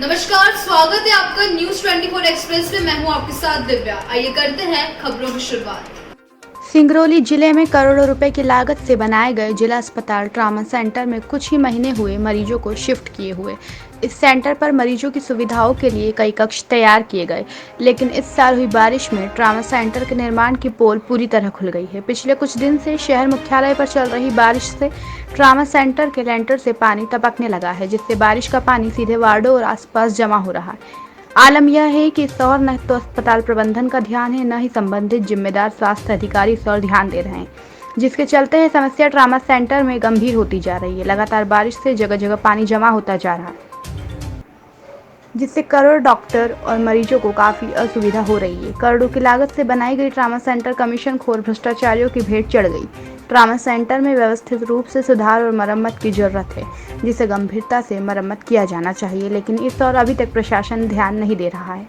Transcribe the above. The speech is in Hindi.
नमस्कार, स्वागत है आपका न्यूज 24 एक्सप्रेस में। मैं हूं आपके साथ दिव्या। आइए करते हैं खबरों की शुरुआत। सिंगरौली जिले में करोड़ों रुपए की लागत से बनाए गए जिला अस्पताल ट्रामा सेंटर में कुछ ही महीने हुए मरीजों को शिफ्ट किए हुए। इस सेंटर पर मरीजों की सुविधाओं के लिए कई कक्ष तैयार किए गए, लेकिन इस साल हुई बारिश में ट्रामा सेंटर के निर्माण की पोल पूरी तरह खुल गई है। पिछले कुछ दिन से शहर मुख्यालय पर चल रही बारिश से ट्रामा सेंटर के लेंटर से पानी टपकने लगा है, जिससे बारिश का पानी सीधे वार्डों और आसपास जमा हो रहा है। आलम यह है कि इस ओर न तो अस्पताल प्रबंधन का ध्यान है, न ही संबंधित जिम्मेदार स्वास्थ्य अधिकारी इस ओर ध्यान दे रहे हैं, जिसके चलते यह समस्या ट्रामा सेंटर में गंभीर होती जा रही है। लगातार बारिश से जगह जगह पानी जमा होता जा रहा है, जिससे करोड़ डॉक्टर और मरीजों को काफी असुविधा हो रही है। करोड़ों की लागत से बनाई गई ट्रामा सेंटर कमीशन खोर भ्रष्टाचारियों की भेंट चढ़ गई। ट्रामा सेंटर में व्यवस्थित रूप से सुधार और मरम्मत की जरूरत है, जिसे गंभीरता से मरम्मत किया जाना चाहिए, लेकिन इस ओर अभी तक प्रशासन ध्यान नहीं दे रहा है।